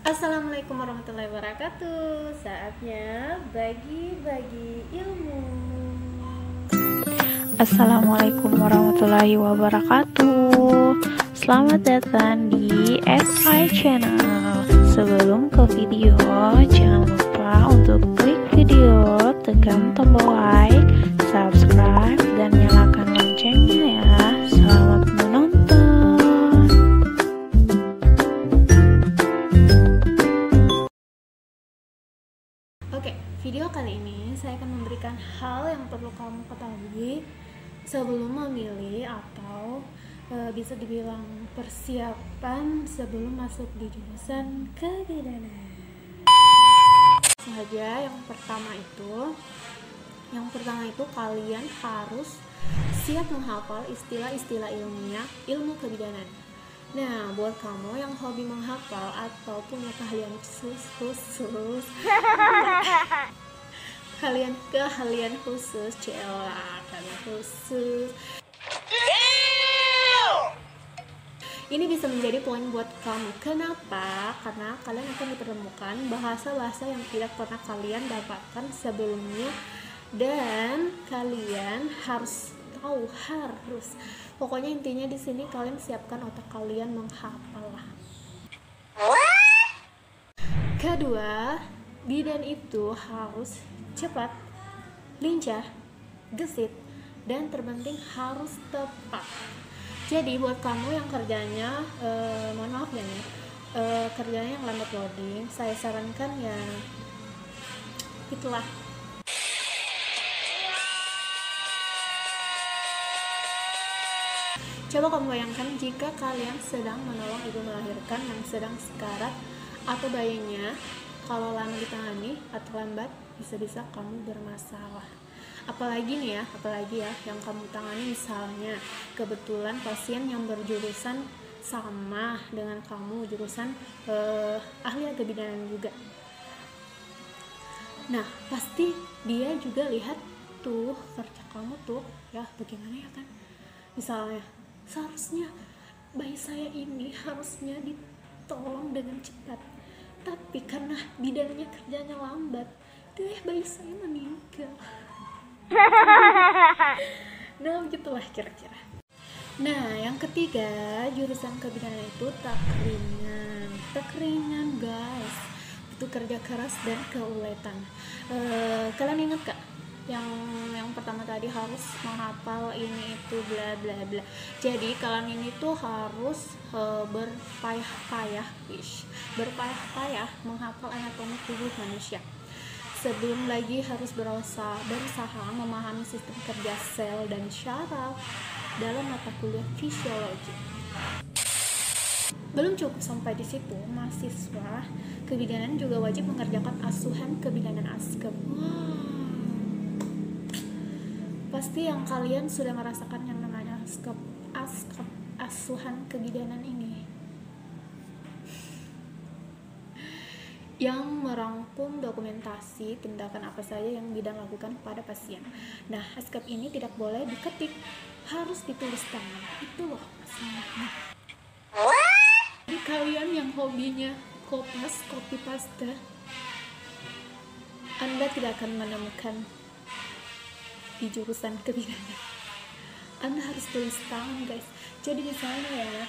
Assalamualaikum warahmatullahi wabarakatuh. Saatnya bagi-bagi ilmu. Assalamualaikum warahmatullahi wabarakatuh. Selamat datang di SI Channel. Sebelum ke video, jangan lupa untuk klik video, tekan tombol like, subscribe, dan nyalakan loncengnya ya. Selamat menonton. Oke, video kali ini saya akan memberikan hal yang perlu kamu ketahui sebelum memilih atau bisa dibilang persiapan sebelum masuk di jurusan kebidanan. Saja yang pertama itu kalian harus siap menghafal istilah-istilah ilmiah ilmu kebidanan. Nah, buat kamu yang hobi menghafal atau punya keahlian khusus keahlian khusus, ini bisa menjadi poin buat kamu. Kenapa? Karena kalian akan dipertemukan bahasa-bahasa yang tidak pernah kalian dapatkan sebelumnya, dan kalian harus tahu, pokoknya intinya di sini kalian siapkan otak kalian menghafal lah. Kedua, bidan itu harus cepat, lincah, gesit, dan terpenting harus tepat. Jadi buat kamu yang kerjanya mohon maaf ya nih, kerjanya yang lambat loading, saya sarankan ya itulah. Coba kamu bayangkan jika kalian sedang menolong ibu melahirkan yang sedang sekarat, atau bayinya kalau lama ditangani atau lambat bisa-bisa kamu bermasalah. Apalagi ya yang kamu tangani misalnya kebetulan pasien yang berjurusan sama dengan kamu, jurusan ahli kebidanan juga. Nah, pasti dia juga lihat tuh kerja kamu tuh ya bagaimana ya kan. Misalnya, seharusnya bayi saya ini harusnya ditolong dengan cepat, tapi karena bidannya kerjanya lambat, bayi saya meninggal. Nah, begitulah kira-kira. Nah, yang ketiga, jurusan kebidanan itu tak ringan guys, itu kerja keras dan keuletan. Kalian ingat gak yang pertama tadi harus menghafal ini itu bla bla bla. Jadi kalian ini tuh harus berpayah-payah menghafal anatomi tubuh manusia. Sebelum lagi harus berusaha memahami sistem kerja sel dan syaraf dalam mata kuliah fisiologi. Belum cukup sampai di situ, mahasiswa kebidanan juga wajib mengerjakan asuhan kebidanan ASKEP. Pasti yang kalian sudah merasakan yang namanya ASKEP, asuhan kebidanan ini, yang merangkum dokumentasi tindakan apa saja yang bidan lakukan pada pasien. Nah, ASKEP ini tidak boleh diketik, harus ditulis tangan. Itu loh masalahnya. Jadi kalian yang hobinya copy paste, Anda tidak akan menemukan di jurusan kebidanan. Anda harus tulis tangan guys. Jadi misalnya ya,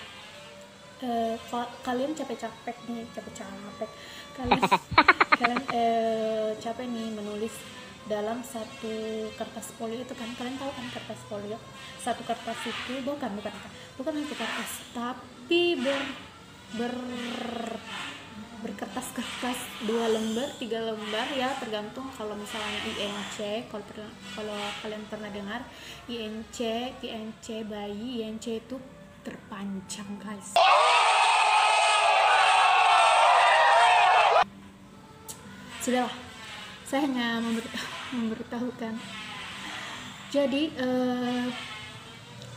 kalian capek kalian capek nih menulis dalam satu kertas folio itu kan, kalian tahu kan kertas folio, satu kertas itu bukan hanya kertas, tapi berkertas-kertas 2 lembar 3 lembar ya, tergantung. Kalau misalnya INC, kalau kalian pernah dengar INC bayi, INC itu terpanjang guys. Sudahlah, saya hanya memberitahukan. Jadi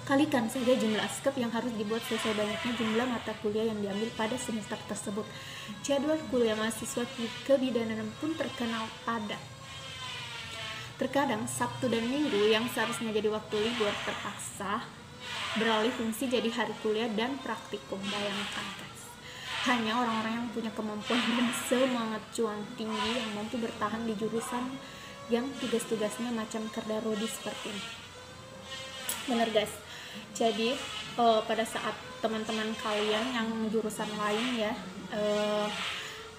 kalikan saja jumlah ASKEP yang harus dibuat sesuai banyaknya jumlah mata kuliah yang diambil pada semester tersebut. Jadwal kuliah mahasiswa kebidanan pun terkenal padat. Terkadang Sabtu dan Minggu yang seharusnya jadi waktu libur terpaksa beralih fungsi jadi hari kuliah dan praktikum. Bayangkan guys. hanya orang-orang yang punya kemampuan dan semangat cuan tinggi yang mampu bertahan di jurusan yang tugas-tugasnya macam kerda rodi seperti ini. Bener guys. Jadi pada saat teman-teman kalian yang jurusan lain ya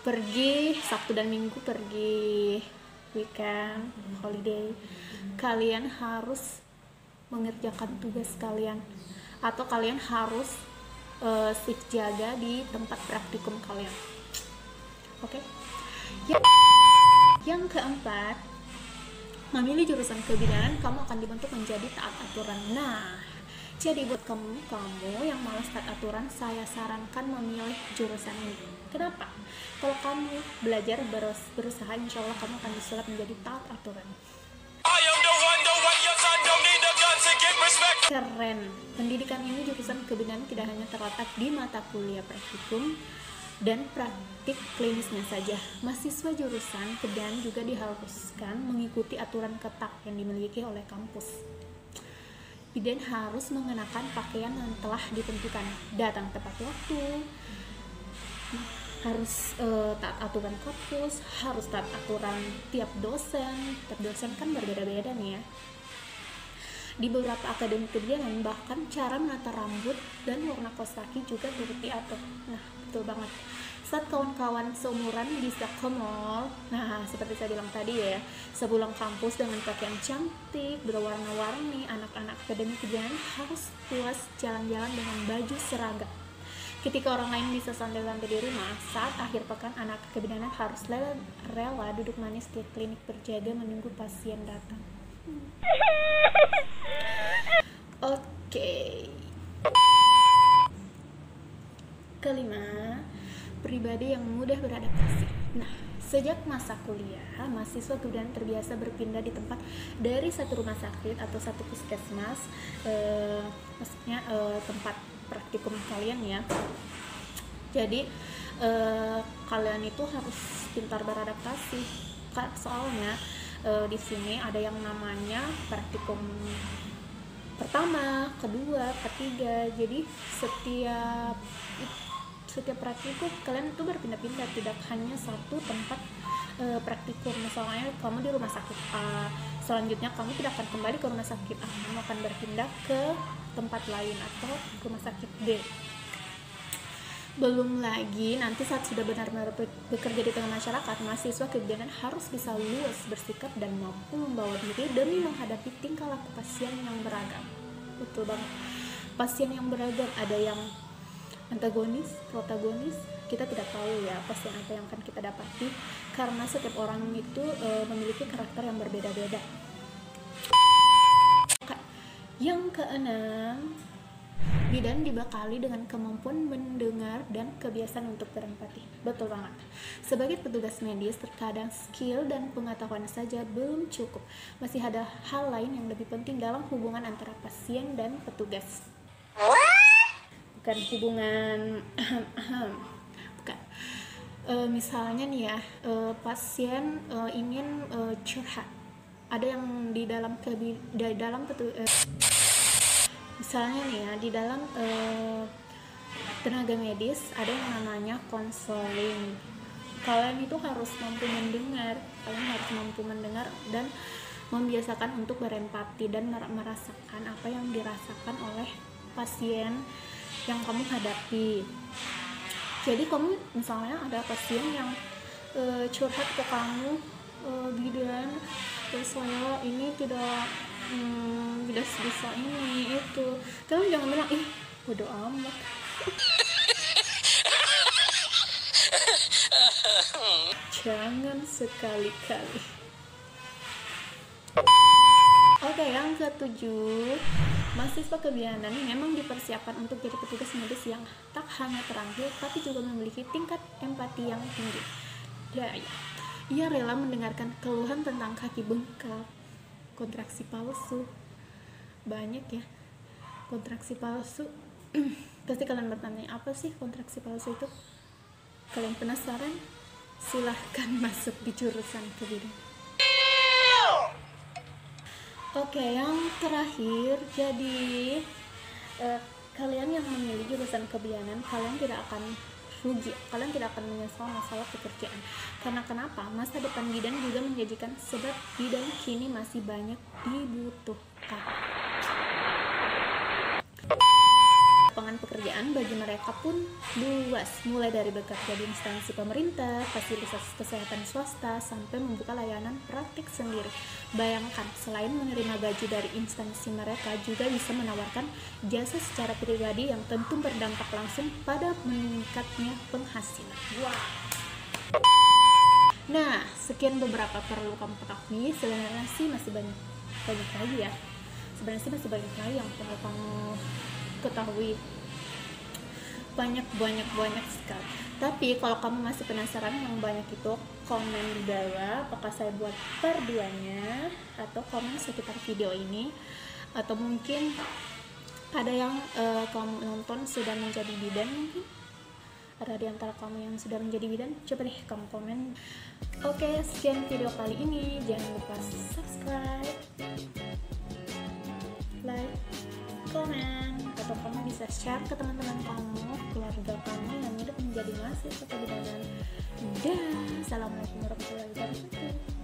pergi Sabtu dan Minggu, pergi weekend, holiday, kalian harus mengerjakan tugas kalian, atau kalian harus shift jaga di tempat praktikum kalian. Oke. Yang keempat, memilih jurusan kebidanan, kamu akan dibentuk menjadi taat aturan. Nah, jadi buat kamu yang malas taat aturan, saya sarankan memilih jurusan ini. Kenapa? Kalau kamu belajar berusaha, insya Allah kamu akan disulap menjadi taat aturan. Keren. Pendidikan ini jurusan kebidanan tidak hanya terletak di mata kuliah praktikum dan praktik klinisnya saja. Mahasiswa jurusan kebidanan juga diharuskan mengikuti aturan ketat yang dimiliki oleh kampus. Bidan harus mengenakan pakaian yang telah ditentukan, datang tepat waktu, harus taat aturan kampus, harus taat aturan tiap dosen kan berbeda-beda nih ya. Di beberapa akademi kebidanan bahkan cara menata rambut dan warna kaos kaki juga turut diatur. Nah, betul banget. Saat kawan-kawan seumuran bisa ke mall, nah seperti saya bilang tadi ya, sepulang kampus dengan pakaian cantik berwarna-warni, anak-anak akademi kebidanan harus puas jalan-jalan dengan baju seragam. Ketika orang lain bisa santai-santai di rumah, saat akhir pekan anak kebidanan harus rela duduk manis di klinik berjaga menunggu pasien datang. Oke. Kelima, pribadi yang mudah beradaptasi. Nah, sejak masa kuliah, mahasiswa kemudian terbiasa berpindah di tempat dari satu rumah sakit atau satu puskesmas, maksudnya tempat praktikum kalian ya. Jadi kalian itu harus pintar beradaptasi. Soalnya di sini ada yang namanya praktikum pertama, kedua, ketiga. Jadi setiap praktikum kalian itu berpindah-pindah, tidak hanya satu tempat praktikum. Misalnya kamu di rumah sakit A, selanjutnya kamu tidak akan kembali ke rumah sakit A, kamu akan berpindah ke tempat lain atau rumah sakit B. Belum lagi nanti saat sudah benar-benar bekerja di tengah masyarakat, mahasiswa kebidanan harus bisa luas bersikap dan mampu membawa diri demi menghadapi tingkah laku pasien yang beragam. Betul banget. Pasien yang beragam, ada yang antagonis, protagonis, kita tidak tahu ya pasien apa yang akan kita dapati karena setiap orang itu memiliki karakter yang berbeda-beda. Yang keenam, bidan dibekali dengan kemampuan mendengar dan kebiasaan untuk berempati. Betul banget. Sebagai petugas medis, terkadang skill dan pengetahuan saja belum cukup. Masih ada hal lain yang lebih penting dalam hubungan antara pasien dan petugas. Bukan hubungan bukan. Misalnya nih ya, pasien ingin curhat. Ada yang di dalam misalnya nih ya, di dalam tenaga medis ada yang namanya konseling. Kalian itu harus mampu mendengar dan membiasakan untuk berempati dan merasakan apa yang dirasakan oleh pasien yang kamu hadapi. Jadi kamu misalnya ada pasien yang curhat ke kamu, bidan, saya ini tidak bisa ini itu, kamu jangan bilang ih bodo amat. Jangan sekali-kali. Oke, yang ketujuh, mahasiswa kebidanan memang dipersiapkan untuk jadi petugas medis yang tak hanya terampil tapi juga memiliki tingkat empati yang tinggi. Ia rela mendengarkan keluhan tentang kaki bengkak, kontraksi palsu. Banyak ya kontraksi palsu. Pasti kalian bertanya, apa sih kontraksi palsu itu? Kalian penasaran? Silahkan masuk di jurusan kebidanan. Oke, yang terakhir, jadi kalian yang memilih jurusan kebidanan, kalian tidak akan rugi, kalian tidak akan menyesal masalah pekerjaan. Karena kenapa? Masa depan bidan juga menjanjikan, sebab bidan kini masih banyak dibutuhkan. Lapangan pekerjaan bagi mereka pun luas, mulai dari bekerja di instansi pemerintah, fasilitas kesehatan swasta, sampai membuka layanan praktik sendiri. Bayangkan, selain menerima gaji dari instansi, mereka juga bisa menawarkan jasa secara pribadi yang tentu berdampak langsung pada meningkatnya penghasilan. Wow. Nah, sekian beberapa perlu kamu ketahui. Sebenarnya sih masih banyak lagi ya. Sebenarnya sih masih banyak lagi yang perlu kamu ketahui, banyak sekali. Tapi kalau kamu masih penasaran yang banyak itu, komen di bawah apakah saya buat part 2-nya, atau komen sekitar video ini, atau mungkin ada yang kamu nonton sudah menjadi bidan. Mungkin ada di antara kamu yang sudah menjadi bidan, coba deh kamu komen. Oke, sekian video kali ini. Jangan lupa subscribe, like, komen, atau kamu bisa share ke teman-teman kamu, keluarga kamu yang hidup menjadi mahasiswa kebidanan. Dan assalamualaikum warahmatullahi wabarakatuh.